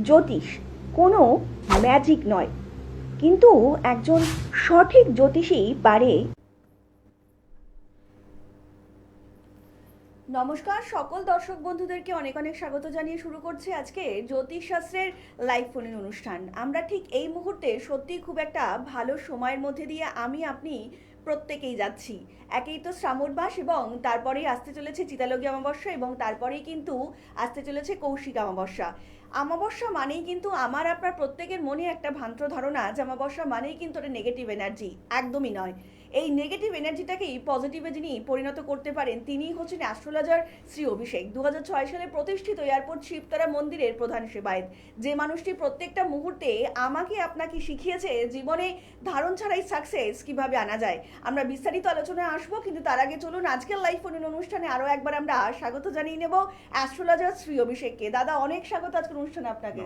জ্যোতিষ কোনো ম্যাজিক নয়, কিন্তু একজন সঠিক জ্যোতিষী পারে। নমস্কার সকল দর্শক বন্ধুদেরকে অনেক অনেক স্বাগত জানিয়ে শুরু করছি আজকে জ্যোতিষশাস্ত্রের লাইভ ফোনের অনুষ্ঠান। আমরা ঠিক এই মুহূর্তে সত্যি খুব একটা ভালো সময়ের মধ্যে দিয়ে আপনি প্রত্যেকেই যাচ্ছি। একেই তো শ্রাবণ মাস এবং তারপরেই আসতে চলেছে চিতালগী অমাবস্যা এবং তারপরেই কিন্তু আসতে চলেছে কৌশিক অমাবস্যা। অমাবস্যা মানেই কিন্তু আমার আপনার প্রত্যেকের মনে একটা ভ্রান্ত ধারণা যে অমাবস্যা মানেই কিন্তু এটা নেগেটিভ এনার্জি। একদমই নয়। এই নেগেটিভ এনার্জিটাকেই পজিটিভে যিনি পরিণত করতে পারেন তিনিই হচ্ছেন অ্যাস্ট্রোলজার শ্রী অভিষেক। 2006 সালে প্রতিষ্ঠিত এয়ারপোর্ট শিবতারা মন্দিরের প্রধান সেবায়েত, যে মানুষটি প্রত্যেকটা মুহূর্তে আমাকে আপনাকে শিখিয়েছে জীবনে ধারণ ছাড়াই সাকসেস কিভাবে আনা যায়। আমরা বিস্তারিত আলোচনায় আসবো, কিন্তু তার আগে চলুন আজকের লাইভ ফোন অনুষ্ঠানে আরও একবার আমরা স্বাগত জানিয়ে নেব অ্যাস্ট্রোলজার শ্রী অভিষেককে। দাদা অনেক স্বাগত আজকের অনুষ্ঠানে আপনাকে।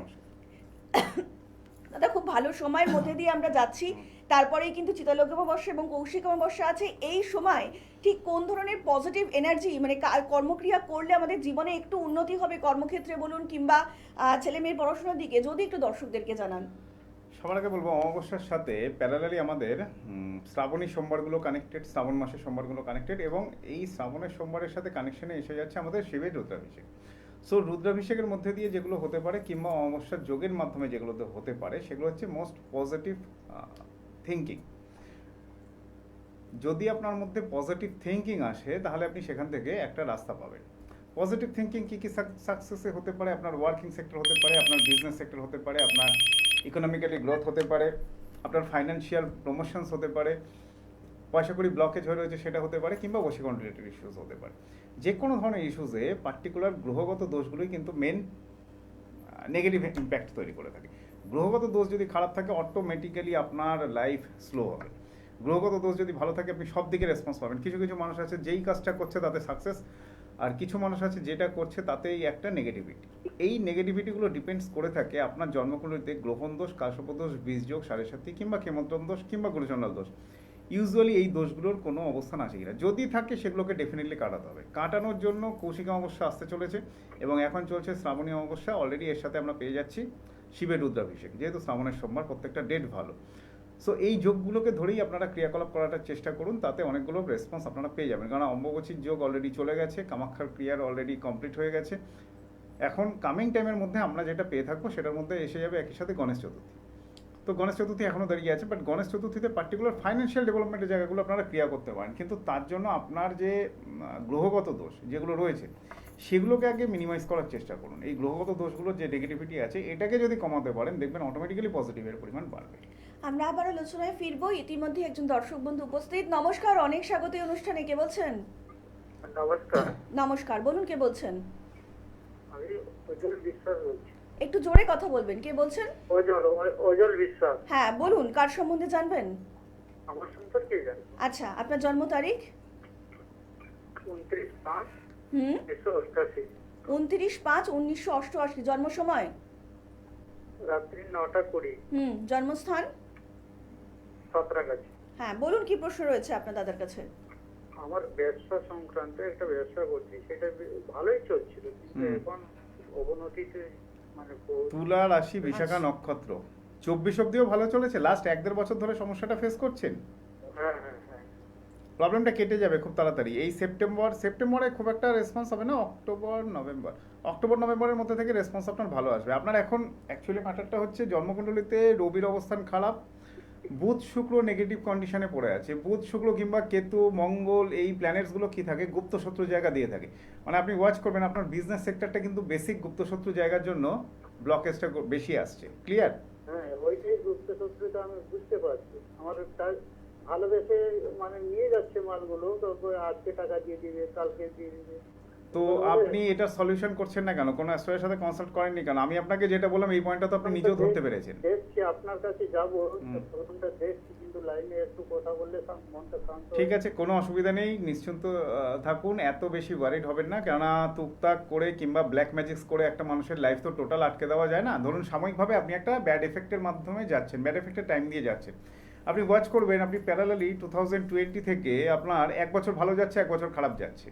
দাদা খুব ভালো সময়ের মধ্যে দিয়ে আমরা যাচ্ছি, তারপরেই কিন্তু চিতালগ্ন অমাবস্যা এবং কৌশিক অমাবস্যা আছে। এই সময় ঠিক কোন ধরনের পজিটিভ এনার্জি মানে কর্মক্রিয়া করলে আমাদের জীবনে একটু উন্নতি হবে, কর্মক্ষেত্রে বলুন কিংবা ছেলে মেয়ের পড়াশোনার দিকে, যদি একটু দর্শকদেরকে জানান। সবার আগে বলবো অমাবস্যার সাথে প্যারালালি আমাদের শ্রাবণী সোমবারগুলো কানেক্টেড, শ্রাবণ মাসের সোমবারগুলো কানেক্টেড, এবং এই শ্রাবণের সোমবারের সাথে কানেকশনে এসে যাচ্ছে আমাদের শিবের রুদ্রাভিষেক। সো রুদ্রাভিষেকের মধ্যে দিয়ে যেগুলো হতে পারে কিংবা অমাবস্যার যোগের মাধ্যমে যেগুলো হতে পারে সেগুলো হচ্ছে মোস্ট পজিটিভ থিঙ্কিং। যদি আপনার মধ্যে পজিটিভ থিঙ্কিং আসে তাহলে আপনি সেখান থেকে একটা রাস্তা পাবেন। পজিটিভ থিঙ্কিং কী কী সাকসেসে হতে পারে? আপনার ওয়ার্কিং সেক্টর হতে পারে, আপনার বিজনেস সেক্টর হতে পারে, আপনার ইকোনমিক্যালি গ্রোথ হতে পারে, আপনার ফাইন্যান্সিয়াল প্রমোশনস হতে পারে, পয়সা কড়ি ব্লকেজ হয়ে রয়েছে সেটা হতে পারে, কিংবা বশীকরণ রিলেটেড ইস্যুস হতে পারে। যে কোনো ধরনের ইস্যুসে পার্টিকুলার গ্রহগত দোষগুলোই কিন্তু মেন নেগেটিভ ইম্প্যাক্ট তৈরি করে থাকে। গ্রহগত দোষ যদি খারাপ থাকে অটোমেটিক্যালি আপনার লাইফ স্লো হবে। গ্রহগত দোষ যদি ভালো থাকে আপনি সব দিকে রেসপন্স পাবেন। কিছু কিছু মানুষ আছে যেই কাজটা করছে তাতে সাকসেস, আর কিছু মানুষ আছে যেটা করছে তাতেই একটা নেগেটিভিটি। এই নেগেটিভিটিগুলো ডিপেন্ডস করে থাকে আপনার জন্মকুণ্ডলিতে গ্রহণ দোষ, কালসর্পদোষ, বীজযোগ, সাড়ে কিংবা ক্ষেমন্ত্রণ দোষ কিংবা গুরুচণ্ডাল দোষ। ইউজুয়ালি এই দোষগুলোর কোনো অবস্থান আছে কিনা, যদি থাকে সেগুলোকে ডেফিনেটলি কাটাতে হবে। কাটানোর জন্য কৌশিক অমাবস্যা আসতে চলেছে এবং এখন চলছে শ্রাবণী অমাবস্যা। অলরেডি এর সাথে আমরা পেয়ে যাচ্ছি শিবের রুদ্রাভিষেক, যেহেতু শ্রাবণের সোমবার প্রত্যেকটা ডেট ভালো। সো এই যোগগুলোকে ধরেই আপনারা ক্রিয়াকলাপ করাটার চেষ্টা করুন, তাতে অনেকগুলো রেসপন্স আপনারা পেয়ে যাবেন। কারণ অম্বুবাচীর যোগ অলরেডি চলে গেছে, কামাখ্যার ক্রিয়ার অলরেডি কমপ্লিট হয়ে গেছে। এখন কামিং টাইমের মধ্যে আমরা যেটা পেয়ে থাকবো সেটার মধ্যে এসে যাবে একই সাথে গণেশ চতুর্থী। তো গণেশ চতুর্থী এখনও দাঁড়িয়ে আছে, বাট গণেশ চতুর্থীতে পার্টিকুলার ফাইন্যান্সিয়াল ডেভেলপমেন্টের জায়গাগুলো আপনারা ক্রিয়া করতে পারেন, কিন্তু তার জন্য আপনার যে গ্রহগত দোষ যেগুলো রয়েছে সেগুলোকে আগে মিনিমাইজ করার চেষ্টা করুন। এই গ্রহগত দোষগুলোর যে নেগেটিভিটি আছে এটাকে যদি কমাতে পারেন দেখবেন অটোমেটিক্যালি পজিটিভের পরিমাণ বাড়বে। আমরা আবার আলোচনায় ফিরবো, ইতিমধ্যে একজন দর্শক বন্ধু উপস্থিত। নমস্কার, অনেক স্বাগত এই অনুষ্ঠানে। কে বলছেন? নমস্কার। নমস্কার, বলুন কে বলছেন? আমি অজল বিশ্বাস বলছি। একটু জোরে কথা বলবেন। কে বলছেন? অজল বিশ্বাস। হ্যাঁ বলুন, কার সম্বন্ধে জানবেন? আমার সম্পর্কে জানেন? আচ্ছা, আপনার জন্ম তারিখ? 29/5/1988। 29/5/1988। জন্ম সময়? রাত্রি 9:20। জন্মস্থান? সাঁতরাগাছি। হ্যাঁ বলুন, কি প্রশ্ন রয়েছে আপনার দাদার কাছে? আমার ব্যবসা সংক্রান্ত একটা ব্যবসা করছি, সেটা ভালোই চলছিল, কিন্তু এখন অবনতিতে মানে তুলা রাশি, বিশাখা নক্ষত্র, 24 অব্দিও ভালো চলেছে, লাস্ট 1-1.5 বছর ধরে সমস্যাটা ফেস করছেন। হ্যাঁ হ্যাঁ হ্যাঁ। প্রবলেমটা কেটে যাবে খুব তাড়াতাড়ি। এই সেপ্টেম্বরে খুব একটা রেসপন্স হবে না, অক্টোবর নভেম্বরের মধ্যে থেকে রেসপন্স আপনার ভালো আসবে। আপনার এখন অ্যাকচুয়ালি ম্যাটারটা হচ্ছে জন্মকুণ্ডলিতে রবির অবস্থান খারাপ, বুধ শুক্র নেগেটিভ কন্ডিশনে পড়ে আছে। বুধ শুক্র কিংবা কেতু মঙ্গল এই প্ল্যানেটসগুলো কি থাকে, গুপ্ত শত্রু জায়গা দিয়ে থাকে। মানে আপনি ওয়াচ করবেন আপনার বিজনেস সেক্টরটা কিন্তু বেসিক গুপ্ত শত্রু জায়গার জন্য ব্লকেজটা বেশি আসছে। ক্লিয়ার? হ্যাঁ, ওইটাই গুপ্ত শত্রুতা আমি বুঝতে পারছি। আমার ভালোবেসে মানে নিয়ে যাচ্ছে মালগুলো, তারপর আজকে টাকা দিয়ে দিবে, কালকে দিয়ে দিবে। তো আপনি এটা সলিউশন করছেন না কেন? কোনো অ্যাস্ট্রোলজারের সাথে কনসাল্ট করেননি কেন? আমি আপনাকে যেটা বললাম এই পয়েন্টটা তো আপনি নিজেও ধরতে পেরেছেন। দেখছি আপনার কাছে যাবো, প্রথমটা দেখছি, কিন্তু লাইনে একটু কথা বললে মনটা শান্ত। ঠিক আছে, কোনো অসুবিধা নেই, নিশ্চিন্ত থাকুন, এত বেশি ওয়ারিড হবেন না। কেননা টুকটাক করে কিংবা ব্ল্যাক ম্যাজিক্স করে একটা মানুষের লাইফ তো টোটাল আটকে দেওয়া যায় না। ধরুন সাময়িকভাবে আপনি একটা ব্যাড এফেক্টের মাধ্যমে যাচ্ছেন, ব্যাড এফেক্টের টাইম দিয়ে যাচ্ছেন। আপনি ওয়াচ করবেন, আপনি প্যারালালি 2020 থেকে আপনার 1 বছর ভালো যাচ্ছে, 1 বছর খারাপ যাচ্ছে।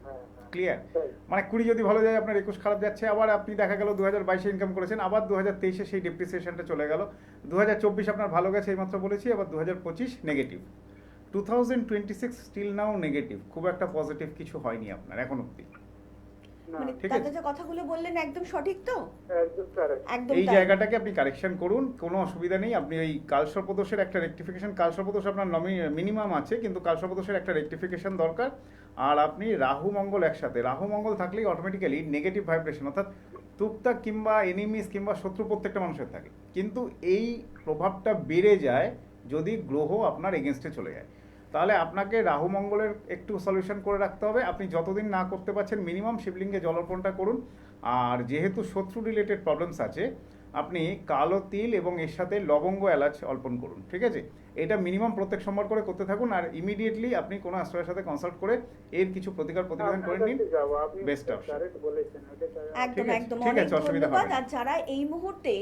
হ্যাঁ হ্যাঁ। ক্লিয়ার? তাই। মানে 20 যদি ভালো যায় আপনার 21 খারাপ যাচ্ছে, আবার আপনি দেখা গেল 2022-এ ইনকাম করেছেন, আবার 2023-এ সেই ডেপ্রিসিয়েশনটা চলে গেল, 2024 আপনার ভালো গেছে এইমাত্র বলেছি, আবার 2025 নেগেটিভ, 2026 স্টিল নাও নেগেটিভ, খুব একটা পজিটিভ কিছু হয়নি আপনার এখন অব্দি। না, মানে ঠিক দাদা আছে। যে কথাগুলো বললেন একদম সঠিক তো? একদম correct। একদম এই তাই। জায়গাটাকে আপনি কারেকশন করুন, কোনো অসুবিধা নেই। আপনি ওই কালসর্পদোষের একটা রেকটিফিকেশন, কালসর্পদোষ আপনার মিনিমাম আছে, কিন্তু কালসর্পদোষের একটা রেকটিফিকেশন দরকার। আর আপনি রাহু মঙ্গল একসাথে, রাহু মঙ্গল থাকলেই অটোমেটিক্যালি নেগেটিভ ভাইব্রেশন, অর্থাৎ টুকটাক কিংবা এনিমিস কিংবা শত্রু প্রত্যেকটা মানুষের থাকে, কিন্তু এই প্রভাবটা বেড়ে যায় যদি গ্রহ আপনার এগেনস্টে চলে যায়। তাহলে আপনাকে রাহু মঙ্গলের একটু সলিউশন করে রাখতে হবে। আপনি যতদিন না করতে পারছেন মিনিমাম শিবলিঙ্গে জল অর্পণটা করুন। আর যেহেতু শত্রু রিলেটেড প্রবলেমস আছে, আপনি কালো তিল এবং এর সাথে লবঙ্গ এলাচ অর্পণ করুন, ঠিক আছে? এটা মিনিমাম প্রত্যেক সোমবার করে করতে থাকুন, আর ইমিডিয়েটলি আপনি কোনো অ্যাস্ট্রোলজার সাথে কনসাল্ট করে এর কিছু প্রতিবেদন করে নিন। আপনার কাছে যাবো, আপনি বেস্ট অপশন। correct বলেছেন, ওটা correct। একদম ঠিক আছে, একদম ঠিক অনেক আছে, অসুবিধা ধন্যবাদ। হবে না। আর যারা এই মুহূর্তে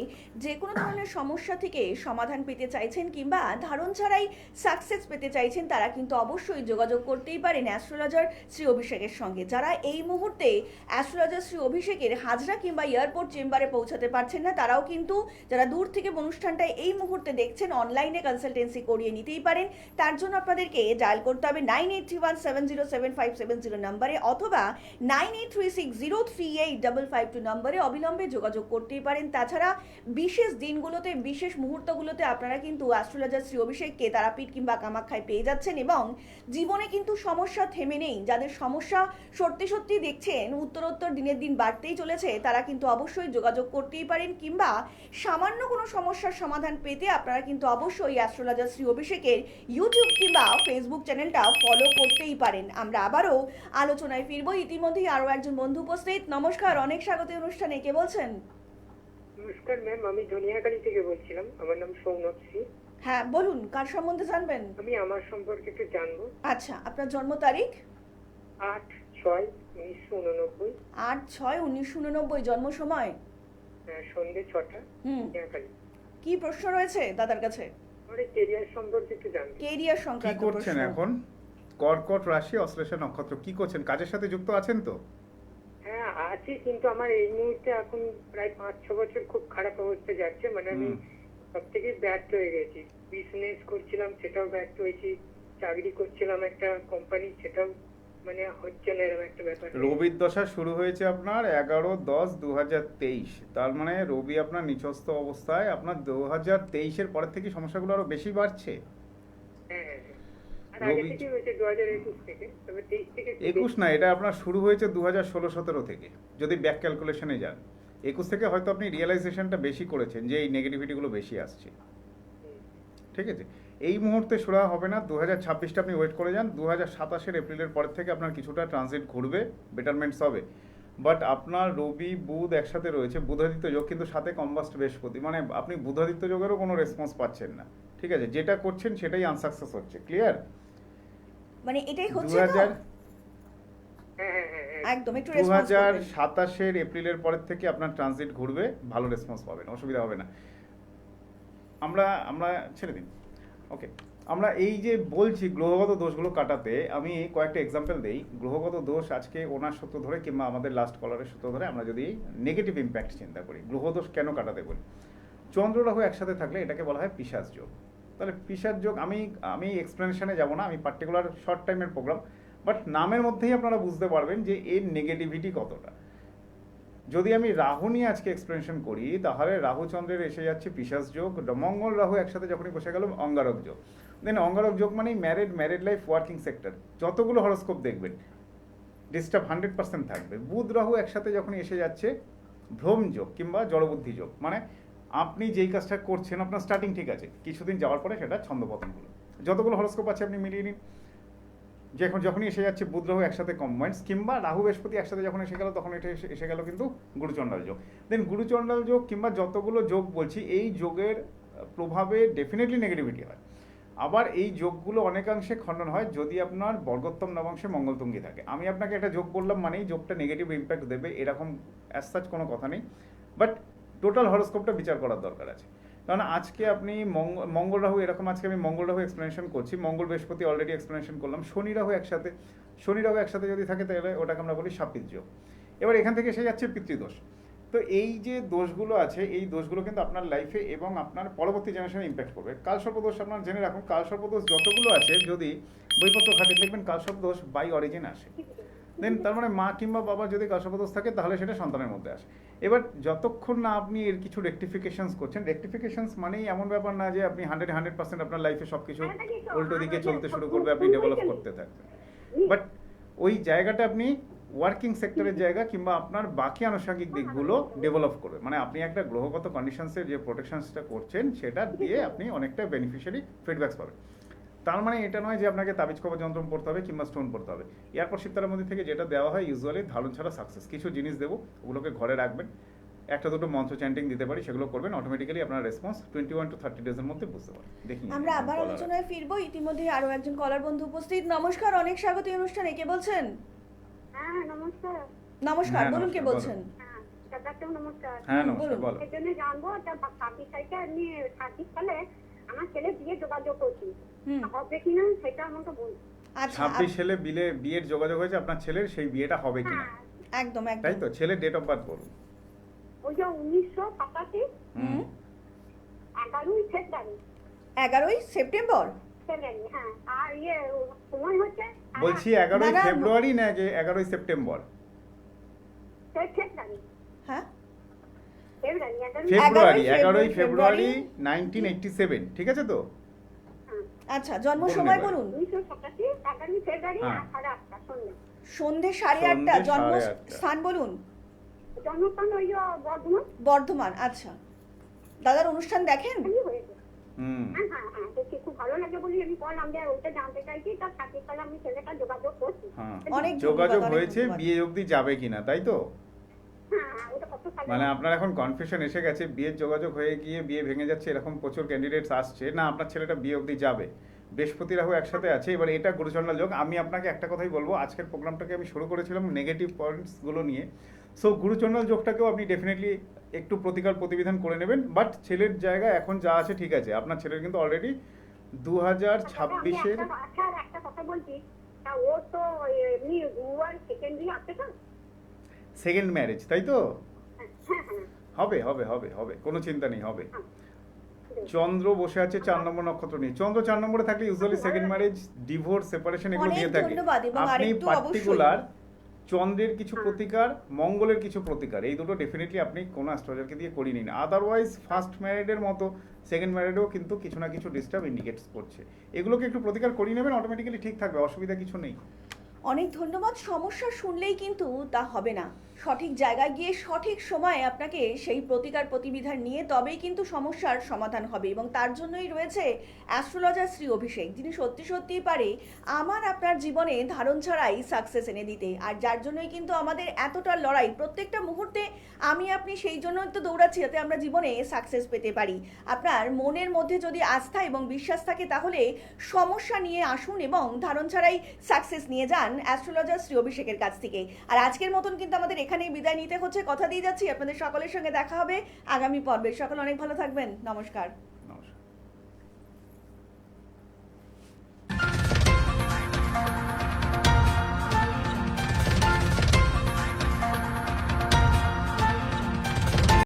যে কোনো ধরনের সমস্যা থেকে সমাধান পেতে চাইছেন কিংবা ধারণ ছাড়াই সাকসেস পেতে চাইছেন, তারা কিন্তু অবশ্যই যোগাযোগ করতেই পারেন অ্যাস্ট্রোলজার শ্রী অভিষেকের সঙ্গে। যারা এই মুহূর্তে অ্যাস্ট্রোলজার শ্রী অভিষেকের হাজরা কিংবা এয়ারপোর্ট চেম্বারে পৌঁছাতে পারছেন না, তারাও কিন্তু যারা দূর থেকে অনুষ্ঠানটা এই মুহূর্তে দেখছেন অনলাইনে কনসালটেন্সি করিয়ে নিতেই পারেন। তার জন্য আপনাদেরকে ডায়াল করতে হবে 9831707570 নম্বরে অথবা 9836038552 নম্বরে অবিলম্বে যোগাযোগ করতেই পারেন। তাছাড়া বিশেষ দিনগুলোতে, বিশেষ মুহূর্তগুলোতে আপনারা কিন্তু অ্যাস্ট্রোলজার শ্রী অভিষেককে তারাপীঠ কিংবা কামাখ্যায় পেয়ে যাচ্ছেন, এবং জীবনে কিন্তু সমস্যা থেমে নেই। যাদের সমস্যা সত্যি সত্যি দেখছেন উত্তরোত্তর দিনের দিন বাড়তেই চলেছে, তারা কিন্তু অবশ্যই যোগাযোগ করতেই পারেন, কিংবা সামান্য কোনো সমস্যার সমাধান পেতে আপনারা কিন্তু অবশ্যই অ্যাস্ট্রোলজার শ্রী অভিষেকের ইউটিউব কিংবা ফেসবুক চ্যানেলটা ফলো করতেই পারেন। আমরা আবারও আলোচনায় ফিরবো। ইতিমধ্যেই আরও একজন বন্ধু উপস্থিত। নমস্কার, অনেক স্বাগত এই অনুষ্ঠানে। কে বলছেন? নমস্কার ম্যাম, আমি ধনিয়াকালী থেকে বলছিলাম। আমার নাম সৌনক শ্রী। হ্যাঁ বলুন, কার সম্বন্ধে জানবেন? আমি আমার সম্পর্কে একটু জানবো। আচ্ছা, আপনার জন্ম তারিখ? 8/6/1989, 8/6/1989। জন্ম সময়? সন্ধ্যে 6টা, হুম, ধনিয়াকালী। কি প্রশ্ন রয়েছে দাদার কাছে? আমার এই কেরিয়ার সম্পর্কে একটু জানবো। কেরিয়ার কি সংক্রান্ত করছেন প্রশ্ন। এখন? কর্কট রাশি, অশ্লেষা নক্ষত্র, কি করছেন? কাজের সাথে যুক্ত আছেন তো? হ্যাঁ আছি, কিন্তু আমার এই মুহূর্তে এখন প্রায় 5-6 বছর খুব খারাপ অবস্থা যাচ্ছে। মানে আমি সব থেকে ব্যর্থ হয়ে গেছি। বিজনেস করছিলাম, সেটাও ব্যর্থ হয়েছি। চাকরি করছিলাম একটা কোম্পানি, সেটাও মানে হচ্ছে না, এরকম একটা ব্যাপার। রবির দশা শুরু হয়েছে আপনার 11/10/2023। তার মানে রবি আপনার নিচস্থ অবস্থায়, আপনার 2023-এর পরের থেকে সমস্যাগুলো আরো বেশি বাড়ছে। হ্যাঁ হ্যাঁ হ্যাঁ। আর আগে রবি- থেকে হয়েছে 2021 থেকে, তবে 23 থেকে একটু 21 বেশি। না, এটা আপনার শুরু হয়েছে 2016-17 থেকে, যদি ব্যাক ক্যালকুলেশনে যান। 21 থেকে হয়তো আপনি রিয়েলাইজেশনটা বেশি করেছেন যে এই নেগেটিভিটিগুলো বেশি আসছে, হুম। ঠিক আছে? এই মুহূর্তে শুরু হবে না, 2026টা আপনি ওয়েট করে যান। 2027-এর এপ্রিলের পর থেকে আপনার কিছুটা ট্রানজিট ঘুরবে, বেটারমেন্টস হবে। বাট আপনার রবি বুধ একসাথে রয়েছে, বুধাদিত্য যোগ, কিন্তু সাথে কম্বাস্ট বৃহস্পতি, মানে আপনি বুধাদিত্য যোগেরও কোনো রেসপন্স পাচ্ছেন না, ঠিক আছে? যেটা করছেন সেটাই আনসাকসেস হচ্ছে, ক্লিয়ার? মানে এটাই হচ্ছে তো? 2000 হ্যাঁ হ্যাঁ হ্যাঁ হ্যাঁ। একদম একটু রেসপন্স করবেন। 2027-এর এপ্রিলের পরের থেকে আপনার ট্রানজিট ঘুরবে, ভালো রেসপন্স পাবেন, অসুবিধা হবে না। আমরা আমরা ছেড়ে দিন, ওকে। আমরা এই যে বলছি গ্রহগত দোষগুলো কাটাতে, আমি কয়েকটা এক্সাম্পল দেই। গ্রহগত দোষ আজকে ওনার সূত্র ধরে কিংবা আমাদের লাস্ট কলারের সূত্র ধরে আমরা যদি নেগেটিভ ইম্প্যাক্ট চিন্তা করি, গ্রহদোষ কেন কাটাতে বলি? চন্দ্র রাহু একসাথে থাকলে এটাকে বলা হয় পিশাচ যোগ। তাহলে পিশাচ যোগ, আমি এক্সপ্লেনেশনে যাব না, আমি পার্টিকুলার শর্ট টাইমের প্রোগ্রাম, বাট নামের মধ্যেই আপনারা বুঝতে পারবেন যে এর নেগেটিভিটি কতটা। যদি আমি রাহু নিয়ে আজকে এক্সপ্লেনেশন করি, তাহলে রাহু চন্দ্রের এসে যাচ্ছে পিশাচ যোগ, মঙ্গল রাহু একসাথে যখনই বসে গেল অঙ্গারক যোগ। দেন অঙ্গারক যোগ মানেই ম্যারিড লাইফ, ওয়ার্কিং সেক্টর, যতগুলো হরোস্কোপ দেখবেন ডিস্টার্ব 100% থাকবে। বুধ রাহু একসাথে যখনই এসে যাচ্ছে ভ্রম যোগ কিংবা জড়বুদ্ধি যোগ, মানে আপনি যেই কাজটা করছেন আপনার স্টার্টিং ঠিক আছে, কিছুদিন যাওয়ার পরে সেটা ছন্দপতন হলো। যতগুলো হরোস্কোপ আছে আপনি মিলিয়ে নিন, যখনই এসে যাচ্ছে বুধ রাহু একসাথে কম্বাইন্স, কিংবা রাহু বৃহস্পতি একসাথে যখন এসে গেল, তখন এটা এসে গেল কিন্তু গুরুচণ্ডাল যোগ। দেন গুরুচণ্ডাল যোগ কিংবা যতগুলো যোগ বলছি, এই যোগের প্রভাবে ডেফিনেটলি নেগেটিভিটি হয়। আবার এই যোগগুলো অনেকাংশে খণ্ডন হয় যদি আপনার বর্গোত্তম নবাংশে মঙ্গলতুঙ্গি থাকে। আমি আপনাকে একটা যোগ বললাম মানেই যোগটা নেগেটিভ ইম্প্যাক্ট দেবে এরকম অ্যাজ সাচ কোনো কথা নেই, বাট টোটাল হরোস্কোপটা বিচার করার দরকার আছে। কারণ আজকে আপনি মঙ্গল রাহু এরকম, আজকে আমি মঙ্গল রাহু এক্সপ্লেনেশন করছি, মঙ্গল বৃহস্পতি অলরেডি এক্সপ্লেনেশন করলাম, শনি রাহু একসাথে যদি থাকে তাহলে ওটাকে আমরা বলি সাপিত যোগ। এবার এখান থেকে এসে যাচ্ছে পিতৃদোষ। তো এই যে দোষগুলো আছে, এই দোষগুলো কিন্তু আপনার লাইফে এবং আপনার পরবর্তী জেনারেশনে ইম্প্যাক্ট করবে। কালসর্পদোষ আপনার জেনে রাখুন, কালসর্পদোষ যতগুলো আছে যদি বইপত্র ঘাটিয়ে দেখবেন কালসর্পদোষ বাই অরিজিন আসে। দেন তার মানে মা কিংবা বাবার যদি কালসর্পদোষ থাকে তাহলে সেটা সন্তানের মধ্যে আসে। এবার যতক্ষণ না আপনি এর কিছু রেকটিফিকেশনস করছেন, রেকটিফিকেশনস মানেই এমন ব্যাপার না যে আপনি 100% আপনার লাইফে সব কিছু উল্টো দিকে চলতে শুরু করবে, আপনি ডেভেলপ করতে থাকবেন। বাট ওই জায়গাটা আপনি ওয়ার্কিং সেক্টরের জায়গা কিংবা আপনার বাকি আনুষঙ্গিক দিকগুলো ডেভেলপ করবে। মানে আপনি একটা গ্রহগত কন্ডিশনসের যে প্রোটেকশনসটা করছেন সেটা দিয়ে আপনি অনেকটা বেনিফিশিয়ারি ফিডব্যাকস পাবেন। তার মানে এটা নয় যে আপনাকে তাবিজ কবজ যন্ত্র পড়তে হবে কিংবা স্টোন পড়তে হবে। এরপর শিবতারার মধ্যে থেকে যেটা দেওয়া হয় ইউজুয়ালি ধারণ ছাড়া সাকসেস, কিছু জিনিস দেবো, ওগুলোকে ঘরে রাখবেন, একটা দুটো মন্ত্র চ্যান্টিং দিতে পারি, সেগুলো করবেন, অটোমেটিক্যালি আপনার রেসপন্স 21 to 30 ডেজের মধ্যে বুঝতে পারেন। দেখি আমরা আবার আলোচনায় ফিরবো। ইতিমধ্যে আরো একজন কলার বন্ধু উপস্থিত। নমস্কার, অনেক স্বাগত এই অনুষ্ঠানে। কে বলছেন? হ্যাঁ নমস্কার। নমস্কার, হ্যাঁ, বলুন কে নমস্কার, বলছেন? হ্যাঁ দাদাকেও নমস্কার। হ্যাঁ নমস্কার, বলুন। বলো। এর জন্য জানবো 26 তারিখে আমি 26 সালে আমার ছেলে বিয়ে যোগাযোগ করছি, হুম, হবে কিনা সেটা আমাকে বলুন। আচ্ছা 26 সালে বিয়ের যোগাযোগ হয়েছে আপনার ছেলের, সেই বিয়েটা হবে কিনা, হ্যাঁ একদম তাই একদম। তো? ছেলের ডেট অফ বার্থ বলুন। ওই যে 1985 হুম, 11ই ফেব্রুয়ারি 11ই সেপ্টেম্বর। ফেব্রুয়ারি। হ্যাঁ আর সময় হচ্ছে বলছি 11ই না, না, ফেব্রুয়ারি না 11ই সেপ্টেম্বর? ফেব্রুয়ারি হ্যাঁ, ফেব্রুয়ারি ফেব্রুয়ারি, 11ই ফেব্রুয়ারি, ফেব্রুয়ারি 1987, ঠিক আছে তো? আচ্ছা, জন্ম বলুন সময় এবার। বলুন। 1987 11ই ফেব্রুয়ারি হ্যাঁ। 8:30 সন্ধ্যে। সন্ধে 8:30, সন্ধে জন্ম 8:30। স্থান বলুন। জন্মস্থান ওই বর্ধমান বর্ধমান। আচ্ছা, দাদার অনুষ্ঠান দেখেন? হয়েছে। হুম। হ্যাঁ হ্যাঁ হ্যাঁ দেখি খুব ভালো লাগে বলি আমি করলাম যে ওইটা জানতে চাইছি, তার 26 সালে আমি ছেলেটা যোগাযোগ করছি। হ্যাঁ, অনেক যোগাযোগ ধন্যবাদ, অনেক হয়েছে, ধন্যবাদ। বিয়ে অবধি যাবে কিনা, তাই তো? হ্যাঁ হ্যাঁ ওটা কত সালে? মানে আপনার এখন কনফিউশন এসে গেছে, বিয়ের যোগাযোগ হয়ে গিয়ে বিয়ে ভেঙে যাচ্ছে, এরকম প্রচুর ক্যান্ডিডেটস আসছে না, আপনার ছেলেটা বিয়ে অবধি যাবে। বৃহস্পতি রাহু একসাথে আছে, এবার এটা গুরুচন্ডাল যোগ। আমি আপনাকে একটা কথাই বলবো, আজকের প্রোগ্রামটাকে আমি শুরু করেছিলাম নেগেটিভ পয়েন্টসগুলো নিয়ে। সো গুরুচন্ডাল যোগটাকেও আপনি ডেফিনেটলি একটু প্রতিবিধান করে নেবেন। বাট ছেলের জায়গা এখন যা আছে ঠিক আছে, আপনার ছেলের কিন্তু অলরেডি 2026-এর আচ্ছা আর একটা কথা বলছি, তা ও তো এমনি গুয়ার সেকেন্ডারি আছে তো? সেকেন্ড ম্যারেজ, তাই তো? হ্যাঁ হ্যাঁ হবে হবে হবে হবে, কোনো চিন্তা নেই, হবে। হ্যাঁ। চন্দ্র বসে আছে 4 নম্বর নক্ষত্র নিয়ে। চন্দ্র 4 নম্বরে থাকলে usually second marriage, divorce, separation এগুলো অনেক দিয়ে থাকে। ধন্যবাদ এবং আপনি আরেকটু পার্টিকুলার চন্দ্রের কিছু প্রতিকার, মঙ্গলের কিছু প্রতিকার, এই দুটো ডেফিনেটলি আপনি কোনো অ্যাস্ট্রোলজারকে দিয়ে করিয়ে নিন। আদারওয়াইজ ফার্স্ট ম্যারেডের মতো সেকেন্ড ম্যারেডেও কিন্তু কিছু না কিছু ডিস্টার্ব ইন্ডিকেটস করছে। এগুলোকে একটু প্রতিকার করিয়ে নেবেন, অটোমেটিক্যালি ঠিক থাকবে, অসুবিধা কিছু নেই। অনেক ধন্যবাদ। সমস্যা শুনলেই কিন্তু তা হবে না, সঠিক জায়গায় গিয়ে সঠিক সময়ে আপনাকে সেই প্রতিবিধান নিয়ে তবেই কিন্তু সমস্যার সমাধান হবে। এবং তার জন্যই রয়েছে অ্যাস্ট্রোলজার শ্রী অভিষেক, যিনি সত্যি সত্যিই পারে আমার আপনার জীবনে ধারণ ছাড়াই সাকসেস এনে দিতে। আর যার জন্যই কিন্তু আমাদের এতটা লড়াই প্রত্যেকটা মুহূর্তে। আমি আপনি সেই জন্যই তো দৌড়াচ্ছি, যাতে আমরা জীবনে সাকসেস পেতে পারি। আপনার মনের মধ্যে যদি আস্থা এবং বিশ্বাস থাকে তাহলে সমস্যা নিয়ে আসুন এবং ধারণ ছাড়াই সাকসেস নিয়ে যান অ্যাস্ট্রোলজার শ্রী অভিষেকের কাছ থেকে। আর আজকের মতন কিন্তু আমাদের এখানেই বিদায় নিতে হচ্ছে। কথা দিয়ে যাচ্ছি আপনাদের সকলের সঙ্গে দেখা হবে আগামী পর্বে। সকলে অনেক ভালো থাকবেন। নমস্কার। নমস্কার।